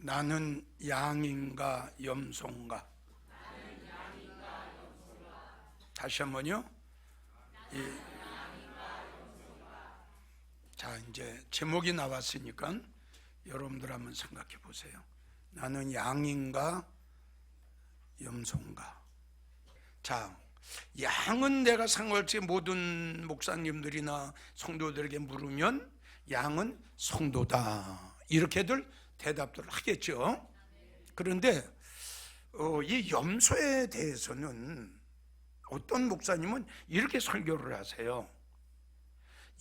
나는 양인가 염소인가? 다시 한번요. 자, 이제 제목이 나왔으니까 여러분들 한번 생각해 보세요. 나는 양인가 염소인가? 자, 양은 내가 상관없이 모든 목사님들이나 성도들에게 물으면 양은 성도다, 이렇게들 대답들을 하겠죠. 그런데 이 염소에 대해서는 어떤 목사님은 이렇게 설교를 하세요.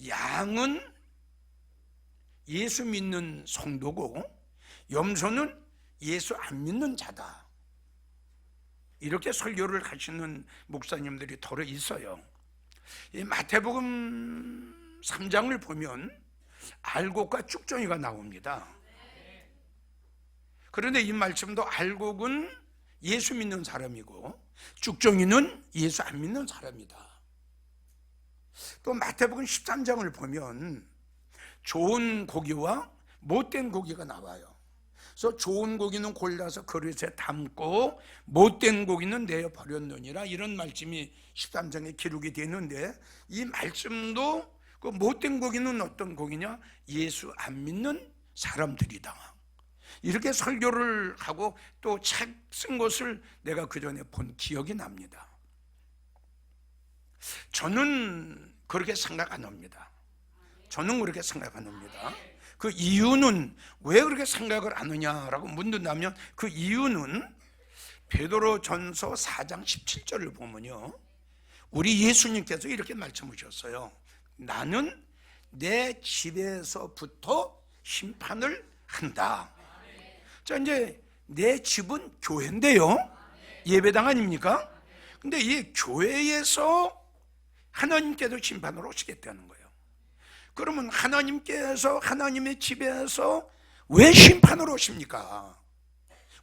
양은 예수 믿는 성도고 염소는 예수 안 믿는 자다, 이렇게 설교를 하시는 목사님들이 더러 있어요. 이 마태복음 3장을 보면 알곡과 쭉정이가 나옵니다. 그런데 이 말씀도 알곡은 예수 믿는 사람이고 쭉정이는 예수 안 믿는 사람이다. 또 마태복음 13장을 보면 좋은 고기와 못된 고기가 나와요. 그래서 좋은 고기는 골라서 그릇에 담고 못된 고기는 내어 버렸느니라, 이런 말씀이 13장에 기록이 되는데, 이 말씀도 그 못된 고기는 어떤 고기냐? 예수 안 믿는 사람들이다, 이렇게 설교를 하고 또 책 쓴 것을 내가 그 전에 본 기억이 납니다. 저는 그렇게 생각 안 합니다. 저는 그렇게 생각 안 합니다. 그 이유는 왜 그렇게 생각을 안 하냐라고 묻는다면, 그 이유는 베드로전서 4장 17절을 보면요, 우리 예수님께서 이렇게 말씀하셨어요. 나는 내 집에서부터 심판을 한다. 자, 이제 내 집은 교회인데요, 예배당 아닙니까? 근데 이 교회에서 하나님께서 심판으로 오시겠다는 거예요. 그러면 하나님께서 하나님의 집에서 왜 심판으로 오십니까?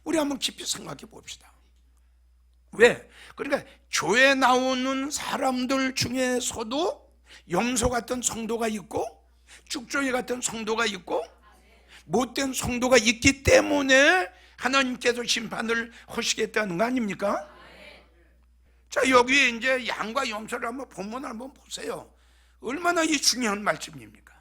우리 한번 깊이 생각해 봅시다. 왜? 그러니까 교회 나오는 사람들 중에서도 염소 같은 성도가 있고 쭉정이 같은 성도가 있고 못된 성도가 있기 때문에 하나님께서 심판을 하시겠다는 거 아닙니까? 자, 여기 이제 양과 염소를 한번 본문을 한번 보세요. 얼마나 이 중요한 말씀입니까?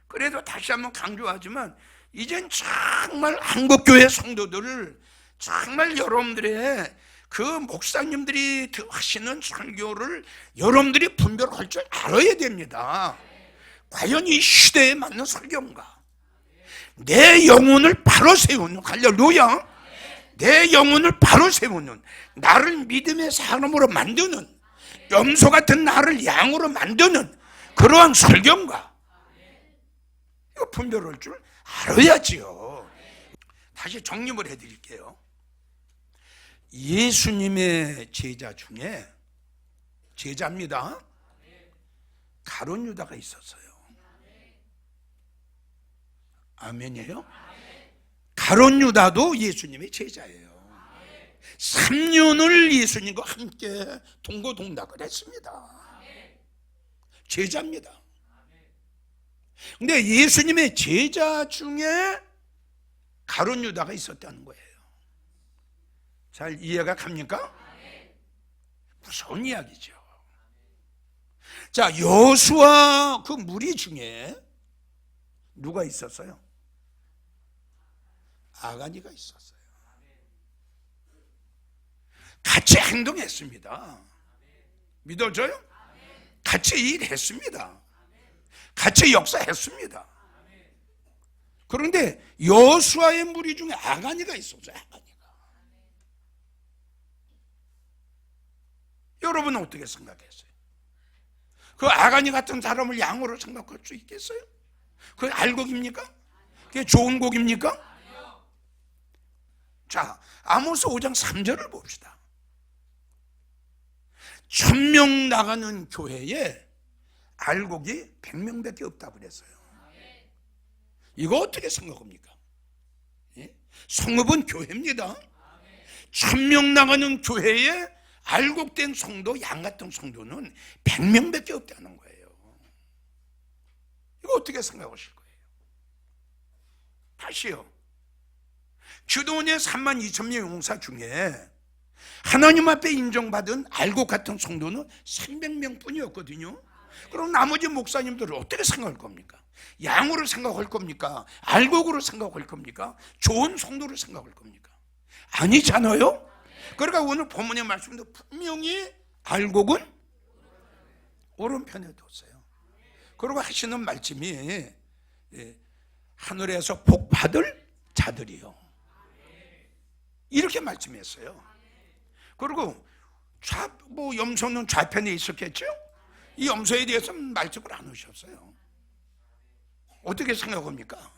그래도 다시 한번 강조하지만, 이젠 정말 한국교회 성도들을 정말 여러분들의 그 목사님들이 하시는 설교를 여러분들이 분별할 줄 알아야 됩니다. 과연 이 시대에 맞는 설교인가? 내 영혼을 바로 세우는, 할렐루야, 내 영혼을 바로 세우는, 나를 믿음의 사람으로 만드는, 염소 같은 나를 양으로 만드는 그러한 설교인가? 이거 분별할 줄 알아야지요. 다시 정립을 해드릴게요. 예수님의 제자 중에, 제자입니다, 가룟 유다가 있었어요. 아멘이에요? 가룟 유다도 예수님의 제자예요. 3년을 예수님과 함께 동고동락을 했습니다. 제자입니다. 근데 예수님의 제자 중에 가룟 유다가 있었다는 거예요. 잘 이해가 갑니까? 무서운 이야기죠. 자, 여수와 그 무리 중에 누가 있었어요? 아가니가 있었어요. 같이 행동했습니다. 믿어져요? 같이 일했습니다. 같이 역사했습니다. 그런데 여수와의 무리 중에 아가니가 있었어요. 아가니가. 여러분은 어떻게 생각했어요? 그 아가니 같은 사람을 양으로 생각할 수 있겠어요? 그게 알곡입니까? 그게 좋은 곡입니까? 자, 아모스 5장 3절을 봅시다. 1000명 나가는 교회에 알곡이 100명밖에 없다고 그랬어요. 이거 어떻게 생각합니까? 예? 성읍은 교회입니다. 1000명 나가는 교회에 알곡된 성도, 양 같은 성도는 100명밖에 없다는 거예요. 이거 어떻게 생각하실 거예요? 다시요. 기도원의 32,000명 용사 중에 하나님 앞에 인정받은 알곡 같은 성도는 300명 뿐이었거든요. 그럼 나머지 목사님들은 어떻게 생각할 겁니까? 양으로 생각할 겁니까? 알곡으로 생각할 겁니까? 좋은 성도로 생각할 겁니까? 아니잖아요. 그러니까 오늘 본문의 말씀도 분명히 알곡은 오른편에 뒀어요. 그리고 하시는 말씀이 하늘에서 복 받을 자들이요, 이렇게 말씀했어요. 그리고 염소는 좌편에 있었겠죠? 이 염소에 대해서는 말씀을 안 하셨어요. 어떻게 생각합니까?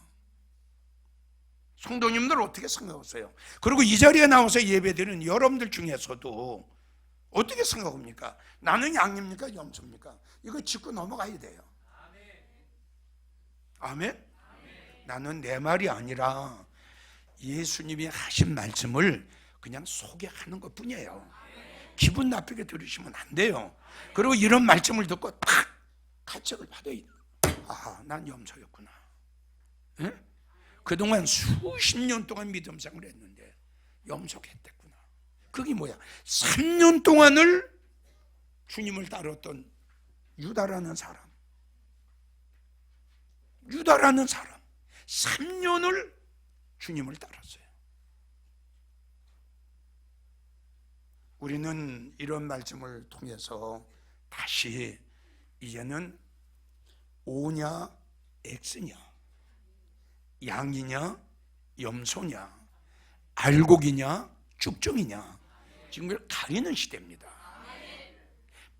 성도님들 어떻게 생각하세요? 그리고 이 자리에 나와서 예배드리는 여러분들 중에서도 어떻게 생각합니까? 나는 양입니까? 염소입니까? 이거 짚고 넘어가야 돼요. 아멘? 나는 내 말이 아니라 예수님이 하신 말씀을 그냥 소개하는 것 뿐이에요. 기분 나쁘게 들으시면 안 돼요. 그리고 이런 말씀을 듣고 탁 가책을 받아요. 아, 난 염소였구나. 응? 그동안 수십 년 동안 믿음 생활을 했는데 염소했댔구나. 그게 뭐야? 3년 동안을 주님을 따랐던 유다라는 사람, 3년을 주님을 따랐어요. 우리는 이런 말씀을 통해서 다시 이제는 O냐 X냐, 양이냐 염소냐, 알곡이냐 쭉정이냐, 지금 그걸 가리는 시대입니다.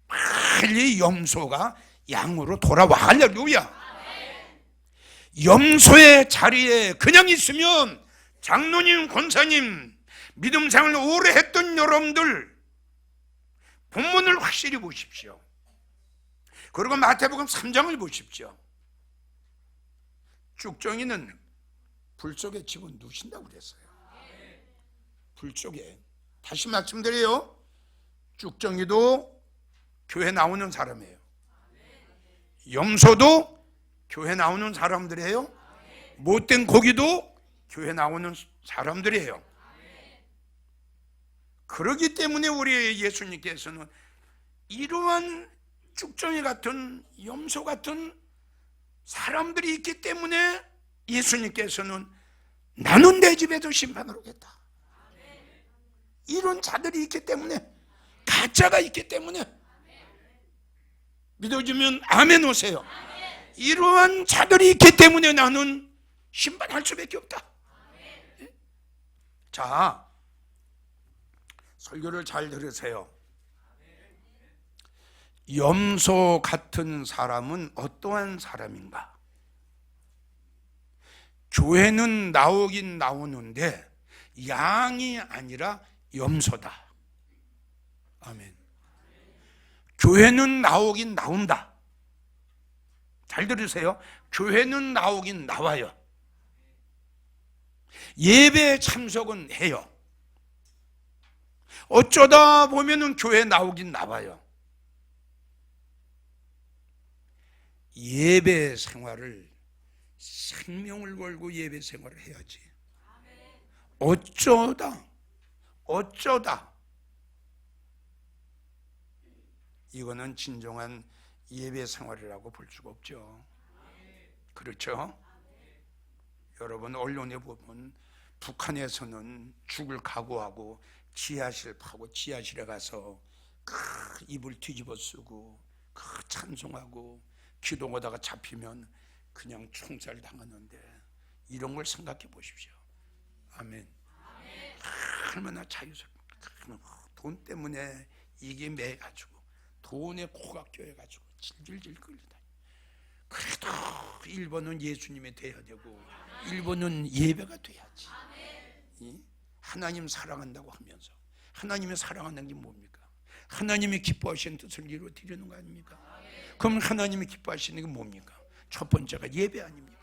빨리 염소가 양으로 돌아와. 할렐루야. 염소의 자리에 그냥 있으면 장로님, 권사님, 믿음 생활을 오래 했던 여러분들 본문을 확실히 보십시오. 그리고 마태복음 3장을 보십시오. 쭉정이는 불 속에 집어 누신다고 그랬어요. 불 속에. 다시 말씀드려요. 쭉정이도 교회 나오는 사람이에요. 염소도 교회 나오는 사람들이에요. 못된 고기도 교회 나오는 사람들이에요. 그렇기 때문에 우리 예수님께서는 이러한 쭉정이 같은 염소 같은 사람들이 있기 때문에 예수님께서는 나는 내 집에도 심판을 오겠다. 이런 자들이 있기 때문에, 가짜가 있기 때문에, 믿어주면 아멘 오세요. 이러한 자들이 있기 때문에 나는 심판할 수밖에 없다. 자, 설교를 잘 들으세요. 염소 같은 사람은 어떠한 사람인가? 교회는 나오긴 나오는데 양이 아니라 염소다. 아멘. 교회는 나오긴 나온다. 잘 들으세요. 교회는 나오긴 나와요. 예배 참석은 해요. 어쩌다 보면은 교회 나오긴 나와요. 예배 생활을 생명을 걸고 예배 생활을 해야지. 어쩌다 이거는 진정한 예배 생활이라고 볼 수가 없죠. 그렇죠? 여러분, 언론에 보면 북한에서는 죽을 각오하고 지하실 파고 지하실에 가서 이불 뒤집어 쓰고 찬송하고 기도하다가 잡히면 그냥 총살 당하는데, 이런 걸 생각해 보십시오. 아멘. 얼마나 자유스럽습니까? 돈 때문에 이게 매가지고 돈에 코가 껴가지고 질질질 끌리다. 그래도 1번은 예수님이 돼야 되고 1번은 예배가 돼야지. 하나님 사랑한다고 하면서, 하나님이 사랑하는 게 뭡니까? 하나님이 기뻐하시는 뜻을 이루어드리는 거 아닙니까? 그럼 하나님이 기뻐하시는 게 뭡니까? 첫 번째가 예배 아닙니까?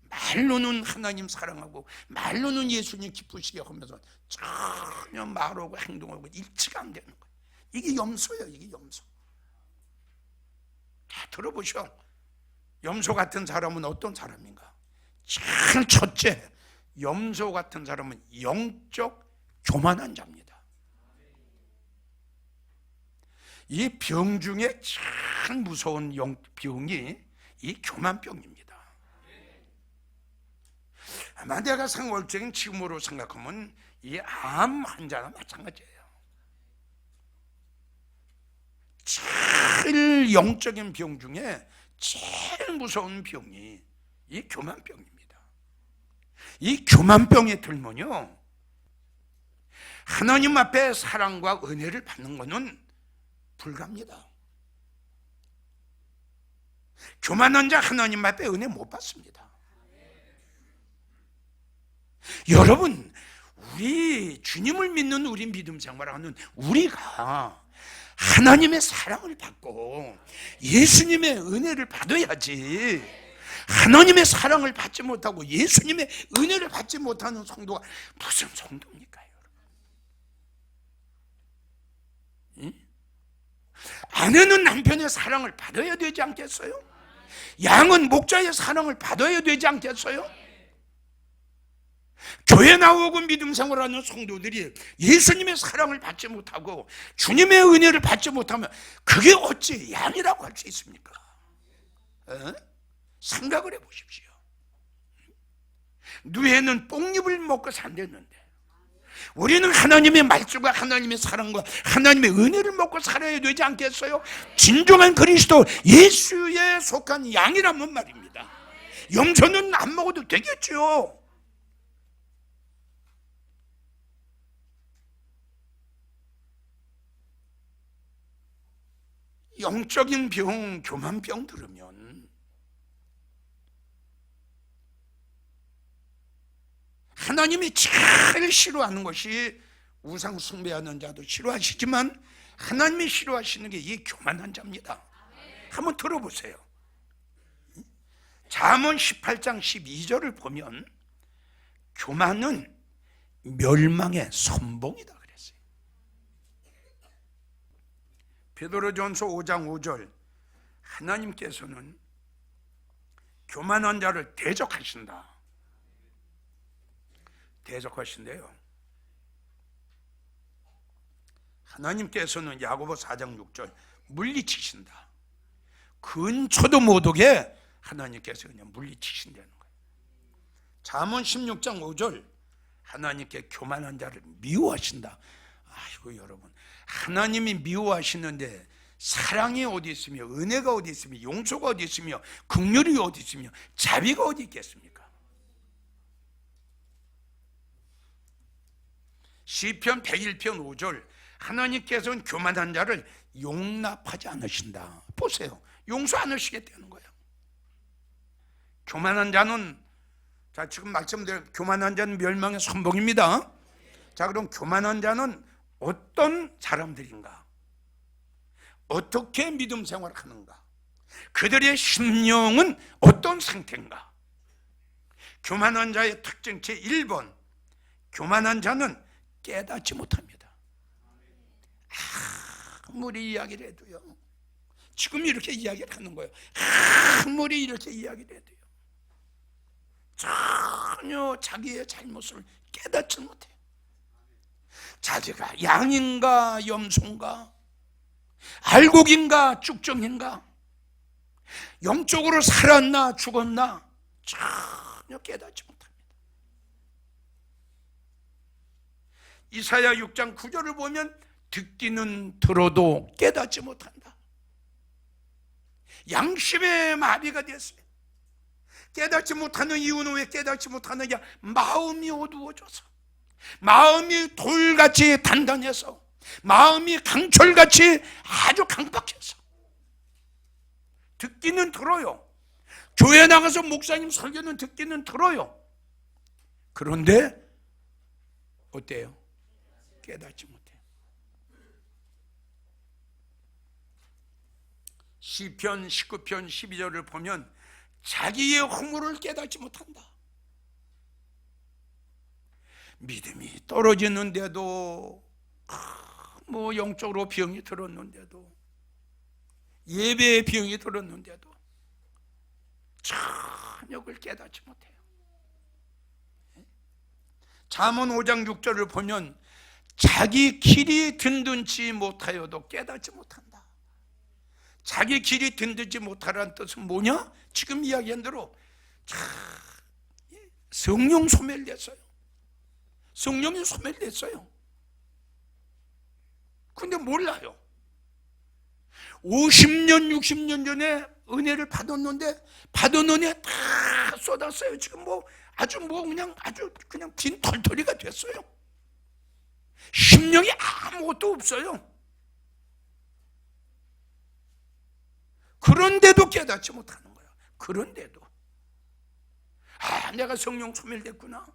말로는 하나님 사랑하고 말로는 예수님 기쁘시게 하면서 전혀 말하고 행동하고 일치가 안 되는 거예요. 이게 염소예요. 이게 염소. 자, 들어보시오. 염소 같은 사람은 어떤 사람인가? 제일 첫째, 염소 같은 사람은 영적 교만한 자입니다. 이 병 중에 참 무서운 병이 이 교만병입니다. 아마 내가 생활적인 지금으로 생각하면 이 암 환자나 마찬가지예요. 제일 영적인 병 중에 제일 무서운 병이 이 교만병입니다. 이 교만병에 들면요, 하나님 앞에 사랑과 은혜를 받는 것은 불가합니다. 교만한 자 하나님 앞에 은혜 못 받습니다. 여러분, 우리 주님을 믿는 우리 믿음 생활하는 우리가 하나님의 사랑을 받고 예수님의 은혜를 받아야지, 하나님의 사랑을 받지 못하고 예수님의 은혜를 받지 못하는 성도가 무슨 성도입니까, 여러분? 아내는 남편의 사랑을 받아야 되지 않겠어요? 양은 목자의 사랑을 받아야 되지 않겠어요? 교회 나오고 믿음 생활하는 성도들이 예수님의 사랑을 받지 못하고 주님의 은혜를 받지 못하면 그게 어찌 양이라고 할 수 있습니까? 생각을 해보십시오. 누에는 뽕잎을 먹고 산댔는데 우리는 하나님의 말씀과 하나님의 사랑과 하나님의 은혜를 먹고 살아야 되지 않겠어요? 진정한 그리스도 예수에 속한 양이라면 말입니다. 염소는 안 먹어도 되겠죠. 영적인 병, 교만병 들으면 하나님이 제일 싫어하는 것이 우상 숭배하는 자도 싫어하시지만 하나님이 싫어하시는 게 이 교만한 자입니다. 한번 들어보세요. 잠언 18장 12절을 보면 교만은 멸망의 선봉이다 그랬어요. 베드로전서 5장 5절, 하나님께서는 교만한 자를 대적하신다. 대적하신대요. 하나님께서는 야고보 4장 6절 물리치신다. 근처도 못 오게 하나님께서 그냥 물리치신다는 거예요. 잠언 16장 5절, 하나님께 교만한 자를 미워하신다. 아이고 여러분, 하나님이 미워하시는데 사랑이 어디 있으며 은혜가 어디 있으며 용서가 어디 있으며 긍휼이 어디 있으며 자비가 어디 있겠습니까? 시편 101편 5절, 하나님께서는 교만한 자를 용납하지 않으신다. 보세요, 용서 안 하시겠다는 거예요. 교만한 자는, 자 지금 말씀드린 교만한 자는 멸망의 선봉입니다. 자 그럼 교만한 자는 어떤 사람들인가? 어떻게 믿음 생활을 하는가? 그들의 심령은 어떤 상태인가? 교만한 자의 특징 제1번, 교만한 자는 깨닫지 못합니다. 아무리 이야기를 해도요, 지금 이렇게 이야기를 하는 거예요. 아무리 이렇게 이야기를 해도요, 전혀 자기의 잘못을 깨닫지 못해요. 자기가 양인가 염소인가, 알곡인가 쭉정인가, 영적으로 살았나 죽었나 전혀 깨닫지 못합니다. 이사야 6장 9절을 보면 듣기는 들어도 깨닫지 못한다. 양심의 마비가 됐어요. 깨닫지 못하는 이유는 왜 깨닫지 못하느냐? 마음이 어두워져서, 마음이 돌같이 단단해서, 마음이 강철같이 아주 강박해서. 듣기는 들어요. 교회 나가서 목사님 설교는 듣기는 들어요. 그런데 어때요? 깨닫지 못해요. 시편 19편 12절을 보면 자기의 허물을 깨닫지 못한다. 믿음이 떨어지는데도, 뭐 영적으로 병이 들었는데도, 예배의 병이 들었는데도 전혀 그걸 깨닫지 못해요. 잠언 5장 6절을 보면 자기 길이 든든치 못하여도 깨닫지 못한다. 자기 길이 든든지 못하라는 뜻은 뭐냐? 지금 이야기한 대로 성령 소멸됐어요. 성령이 소멸됐어요. 근데 몰라요. 50년 60년 전에 은혜를 받았는데 받은 은혜 다 쏟았어요. 지금 아주 그냥 빈 털털이가 됐어요. 심령이 아무것도 없어요. 그런데도 깨닫지 못하는 거예요. 그런데도 내가 성령 소멸됐구나.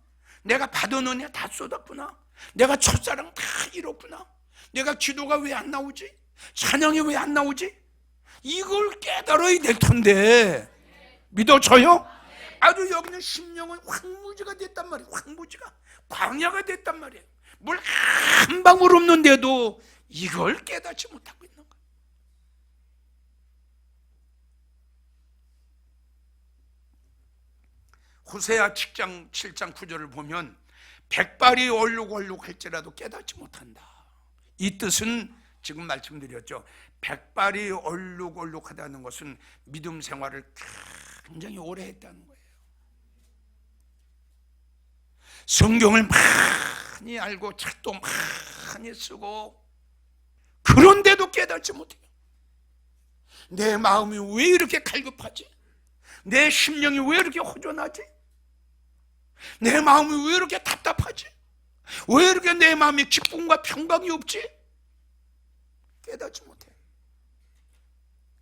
내가 받은 은혜 다 쏟았구나. 내가 첫사랑 다 잃었구나. 내가 기도가 왜 안 나오지? 찬양이 왜 안 나오지? 이걸 깨달아야 될 텐데 믿어져요? 아주 여기는 심령은 황무지가 됐단 말이에요. 황무지가 광야가 됐단 말이에요. 물 한 방울 없는데도 이걸 깨닫지 못하고 있는 거예요. 호세아 7장 9절을 보면 백발이 얼룩얼룩할지라도 깨닫지 못한다. 이 뜻은 지금 말씀드렸죠. 백발이 얼룩얼룩하다는 것은 믿음 생활을 굉장히 오래 했다는 거예요. 성경을 많이 알고 책도 많이 쓰고 그런데도 깨닫지 못해요. 내 마음이 왜 이렇게 갈급하지? 내 심령이 왜 이렇게 허전하지? 내 마음이 왜 이렇게 답답하지? 왜 이렇게 내 마음에 기쁨과 평강이 없지? 깨닫지 못해.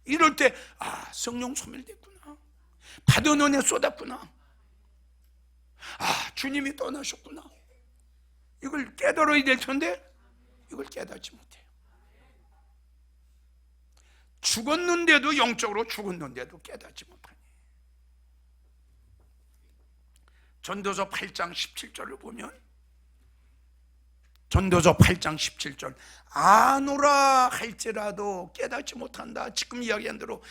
이럴 때 성령 소멸됐구나. 받은 은혜 쏟았구나. 주님이 떠나셨구나. 이걸 깨달아야 될 텐데 이걸 깨닫지 못해요. 죽었는데도 영적으로 죽었는데도 깨닫지 못하니. 전도서 8장 17절을 보면 전도서 8장 17절 아노라 할지라도 깨닫지 못한다. 지금 이야기한 대로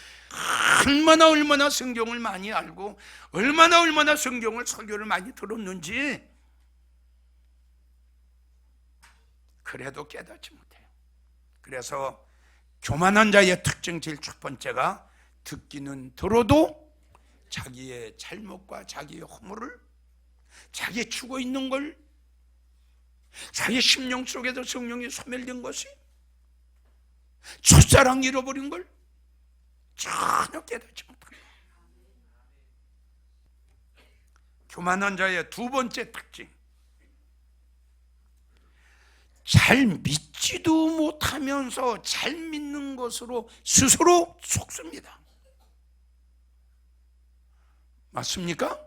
얼마나 성경을 많이 알고 얼마나 성경을 설교를 많이 들었는지 그래도 깨닫지 못해요. 그래서 교만한 자의 특징 제일 첫 번째가 듣기는 들어도 자기의 잘못과 자기의 허물을 자기의 죽어 있는 걸 자기 심령 속에서 성령이 소멸된 것이 첫사랑 잃어버린 걸 전혀 깨닫지 못합니다. 교만한 자의 두 번째 특징, 잘 믿지도 못하면서 잘 믿는 것으로 스스로 속습니다. 맞습니까?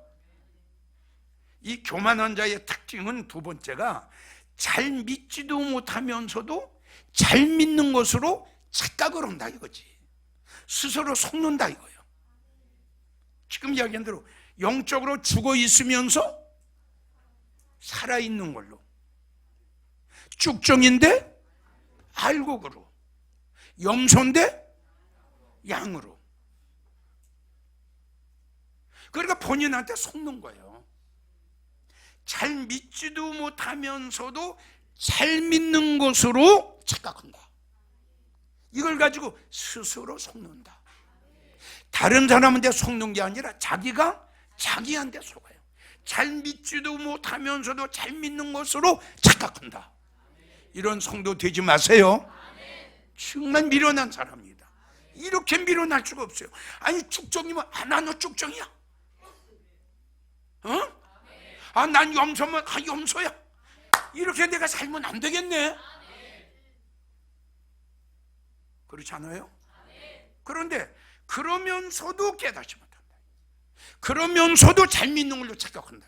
이 교만한 자의 특징은 두 번째가 잘 믿지도 못하면서도 잘 믿는 것으로 착각을 한다 이거지. 스스로 속는다 이거예요. 지금 이야기한 대로 영적으로 죽어 있으면서 살아있는 걸로, 쭉정인데 알곡으로, 염소인데 양으로. 그러니까 본인한테 속는 거예요. 잘 믿지도 못하면서도 잘 믿는 것으로 착각한다. 이걸 가지고 스스로 속는다. 다른 사람한테 속는 게 아니라 자기가 자기한테 속아요. 잘 믿지도 못하면서도 잘 믿는 것으로 착각한다. 이런 성도 되지 마세요. 정말 미련한 사람입니다. 이렇게 미련할 수가 없어요. 아니 쭉정이면 나는 쭉정이야. 어? 난 염소면 염소야. 이렇게 내가 살면 안 되겠네. 그렇지 않아요? 그런데 그러면서도 깨닫지 못한다. 그러면서도 잘 믿는 걸로 착각한다.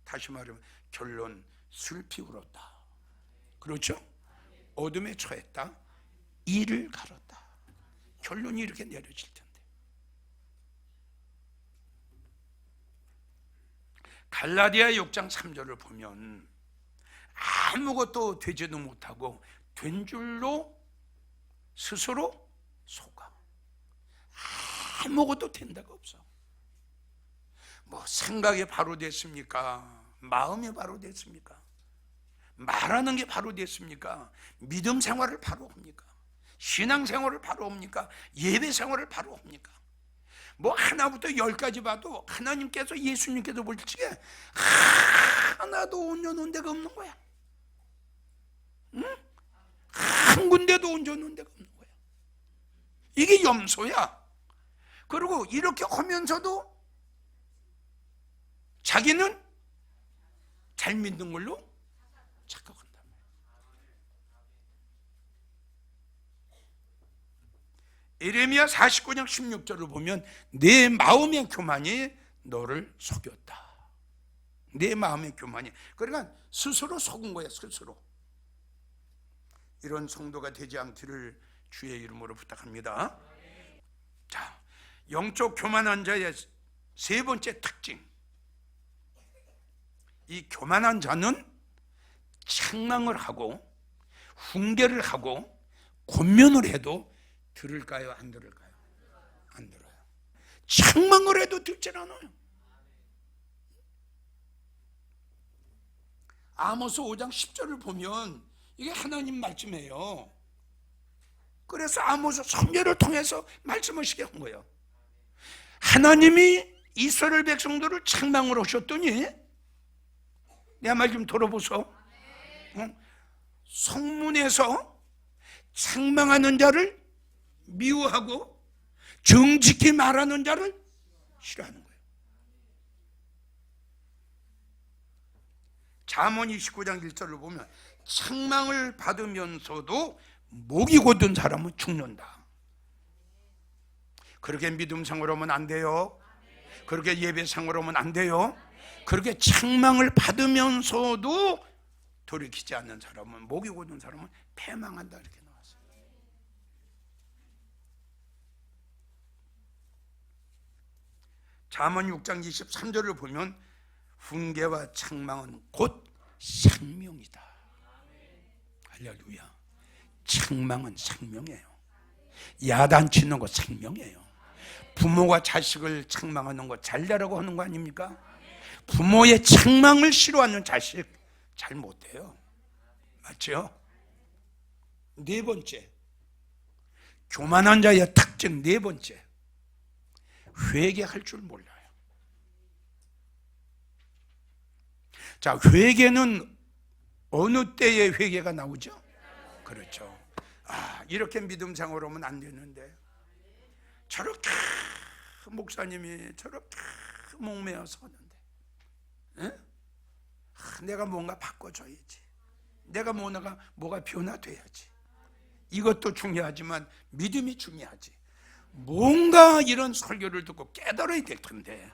다시 말하면 결론 슬피 울었다. 그렇죠? 어둠에 처했다. 이를 가렸다. 결론이 이렇게 내려질 텐데. 갈라디아 6장 3절을 보면 아무것도 되지도 못하고 된 줄로 스스로 속아. 아무것도 된 데가 없어. 뭐 생각이 바로 됐습니까? 마음이 바로 됐습니까? 말하는 게 바로 됐습니까? 믿음 생활을 바로 합니까? 신앙 생활을 바로 합니까? 예배 생활을 바로 합니까? 뭐 하나부터 10까지 봐도 하나님께서, 예수님께서 볼 적에 하나도 얹어놓은 데가 없는 거야. 응? 한 군데도 얹어놓은 데가 없는 거야. 이게 염소야. 그리고 이렇게 하면서도 자기는 잘 믿는 걸로 착각한다. 에레미야 49장 16절을 보면 내 마음의 교만이 너를 속였다. 내 마음의 교만이. 그러니까 스스로 속은 거야, 스스로. 이런 성도가 되지 않기를 주의 이름으로 부탁합니다. 자, 영적 교만한 자의 세 번째 특징. 이 교만한 자는 책망을 하고 훈계를 하고 권면을 해도 들을까요? 안 들을까요? 안 들어요. 책망을 해도 듣질 않아요. 아모스 5장 10절을 보면 이게 하나님 말씀이에요. 그래서 아모스 선지자를 통해서 말씀하시게 한 거예요. 하나님이 이스라엘 백성들을 책망을 하셨더니, 내 말 좀 들어보소. 성문에서 책망하는 자를 미워하고 정직히 말하는 자를 싫어하는 거예요. 잠언 29장 1절을 보면 책망을 받으면서도 목이 곧은 사람은 죽는다. 그렇게 믿음 생활하면 안 돼요. 그렇게 예배 생활하면 안 돼요. 그렇게 책망을 받으면서도 돌이키지 않는 사람은, 목이 곧은 사람은 패망한다, 이렇게 나왔어요. 잠언 6장 23절을 보면 훈계와 책망은 곧 생명이다. 할렐루야. 책망은 생명이에요. 야단치는 거 생명이에요. 부모가 자식을 책망하는 거 잘되라고 하는 거 아닙니까? 부모의 책망을 싫어하는 자식 잘 못돼요. 맞죠? 네 번째, 교만한 자의 특징 네 번째, 회개할 줄 몰라요. 자, 회개는 어느 때에 회개가 나오죠? 그렇죠. 이렇게 믿음 생활 하면 안 되는데, 저렇게 목사님이 저렇게 목매어 서는데, 내가 뭔가 바꿔줘야지. 내가 뭐가 변화돼야지. 이것도 중요하지만 믿음이 중요하지. 뭔가 이런 설교를 듣고 깨달아야 될 텐데,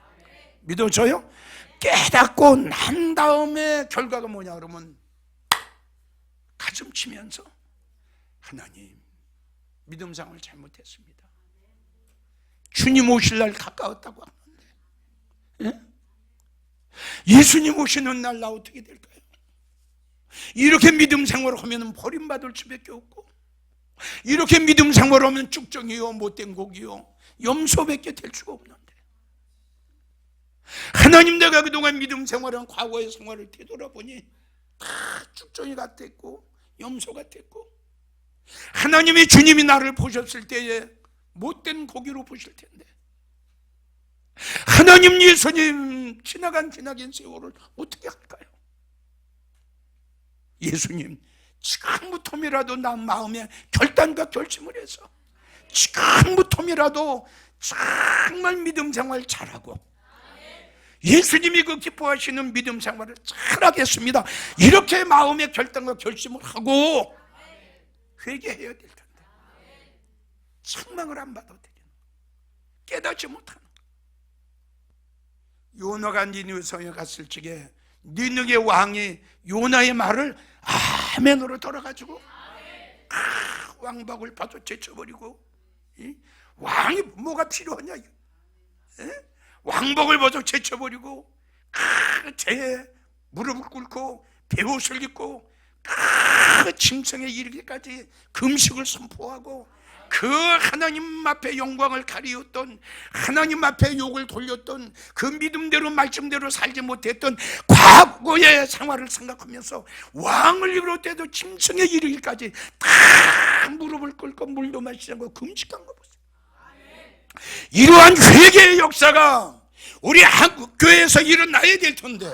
믿어져요? 깨닫고 난 다음에 결과가 뭐냐 그러면 가슴 치면서, 하나님, 믿음 생활 잘못했습니다. 주님 오실 날 가까웠다고 하는데, 예수님 오시는 날 나 어떻게 될까요? 이렇게 믿음 생활을 하면 버림받을 수밖에 없고, 이렇게 믿음 생활을 하면 쭉정이요, 못된 곡이요, 염소밖에 될 수가 없는데, 하나님, 내가 그동안 믿음 생활한 과거의 생활을 되돌아보니 다 쭉정이 같았고 염소 같았고, 하나님이, 주님이 나를 보셨을 때에 못된 고기로 보실 텐데, 하나님, 예수님 지나긴 세월을 어떻게 할까요? 예수님, 지금부터라도 나 마음에 결단과 결심을 해서 지금부터라도 정말 믿음 생활 잘하고 예수님이 그 기뻐하시는 믿음 생활을 잘하겠습니다, 이렇게 마음의 결단과 결심을 하고 회개해야 될 텐데, 책망을 안 받아들이는, 깨닫지 못하는. 요나가 니느웨 성에 갔을 적에 니느웨 왕이 요나의 말을 아멘으로 들어가지고 왕박을 봐도 제쳐버리고, 왕이 뭐가 필요하냐, 왕복을 벗어 제쳐버리고 제 무릎을 꿇고 베옷을 입고 짐승에 이르기까지 금식을 선포하고 그 하나님 앞에 영광을 가리웠던, 하나님 앞에 욕을 돌렸던, 그 믿음대로 말씀대로 살지 못했던 과거의 생활을 생각하면서 왕을 비롯해도 짐승에 이르기까지 다 무릎을 꿇고 물도 마시지 않고 금식한 거 보세요. 이러한 회개의 역사가 우리 한국 교회에서 일어나야 될 텐데,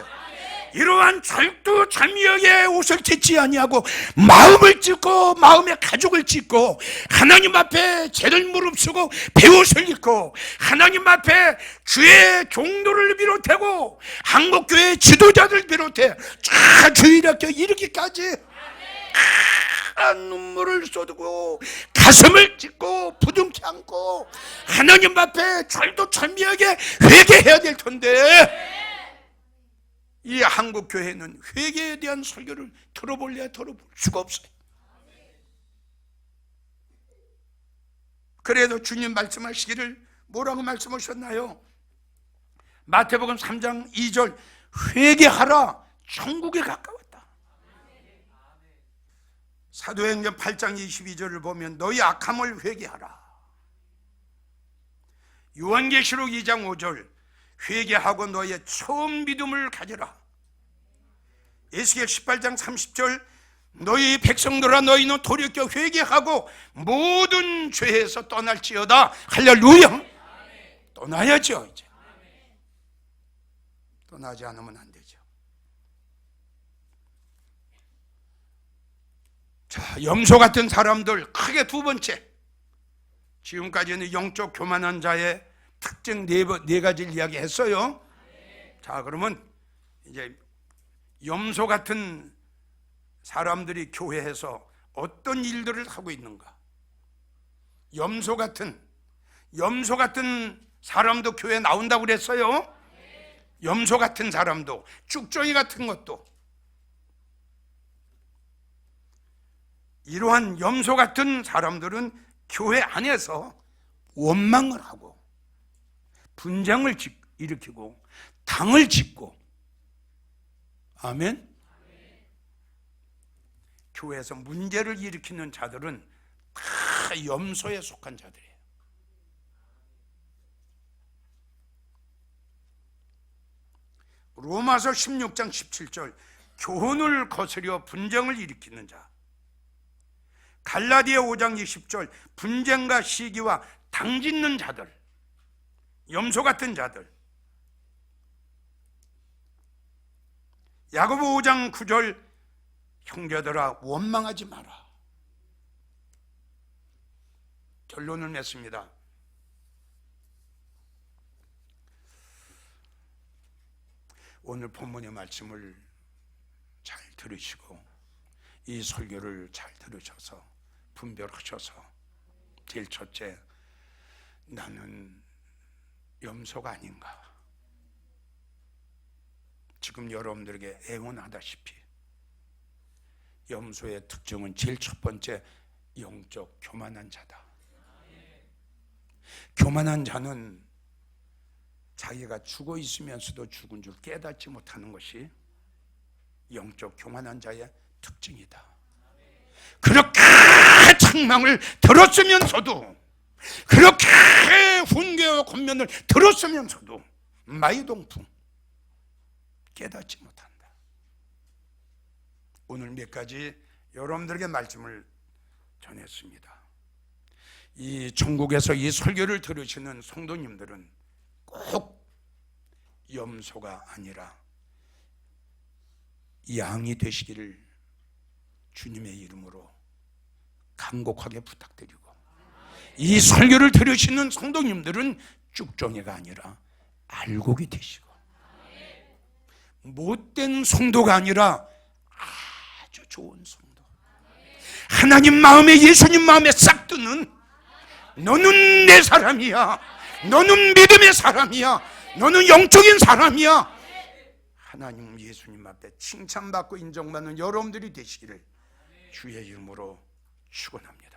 이러한 절두절미하게 옷을 찢지 아니하고 마음을 찢고 마음의 가죽을 찢고 하나님 앞에 죄를 무릅쓰고 배옷을 입고 하나님 앞에 주의 종도를 비롯하고 한국교회 지도자들 비롯해 쫙 주일학교 이르기까지 눈물을 쏟고 가슴을 찢고 부둥켜 안고 하나님 앞에 절도절미하게 회개해야 될 텐데, 이 한국교회는 회개에 대한 설교를 들어볼래야 들어볼 수가 없어요. 그래도 주님 말씀하시기를 뭐라고 말씀하셨나요? 마태복음 3장 2절, 회개하라, 천국에 가까웠다. 사도행전 8장 22절을 보면 너희 악함을 회개하라. 요한계시록 2장 5절, 회개하고 너희의 처음 믿음을 가져라. 에스겔 18장 30절, 너희 백성들아 너희는 돌이켜 회개하고 모든 죄에서 떠날지어다. 할렐루야. 떠나야죠. 이제 떠나지 않으면 안 되죠. 자, 염소 같은 사람들 크게 두 번째, 지금까지는 영적 교만한 자의 특징 네 가지를 이야기했어요. 자, 그러면 이제 염소 같은 사람들이 교회에서 어떤 일들을 하고 있는가? 염소 같은 사람도 교회에 나온다고 그랬어요. 염소 같은 사람도, 쭉정이 같은 것도. 이러한 염소 같은 사람들은 교회 안에서 원망을 하고 분쟁을 일으키고 당을 짓고, 아멘. 교회에서 문제를 일으키는 자들은 다 염소에 속한 자들이에요. 로마서 16장 17절, 교훈을 거스려 분쟁을 일으키는 자. 갈라디아 5장 20절, 분쟁과 시기와 당짓는 자들, 염소 같은 자들. 야고보 5장 9절, 형제들아 원망하지 마라. 결론을 맺습니다. 오늘 본문의 말씀을 잘 들으시고 이 설교를 잘 들으셔서 분별하셔서, 제일 첫째, 나는 염소가 아닌가. 지금 여러분들에게 애원하다시피 염소의 특징은 제일 첫 번째, 영적 교만한 자다. 교만한 자는 자기가 죽어 있으면서도 죽은 줄 깨닫지 못하는 것이 영적 교만한 자의 특징이다. 그렇게 책망을 들었으면서도, 그렇게 훈계와 권면을 들었으면서도 마이동풍 깨닫지 못한다. 오늘 몇 가지 여러분들에게 말씀을 전했습니다. 이 전국에서 이 설교를 들으시는 성도님들은 꼭 염소가 아니라 양이 되시기를 주님의 이름으로 간곡하게 부탁드리고, 이 설교를 들으시는 성도님들은 쭉정이가 아니라 알곡이 되시고, 못된 성도가 아니라 아주 좋은 성도, 하나님 마음에, 예수님 마음에 싹 드는, 너는 내 사람이야, 너는 믿음의 사람이야, 너는 영적인 사람이야, 하나님 예수님 앞에 칭찬받고 인정받는 여러분들이 되시기를 주의 이름으로 축원합니다.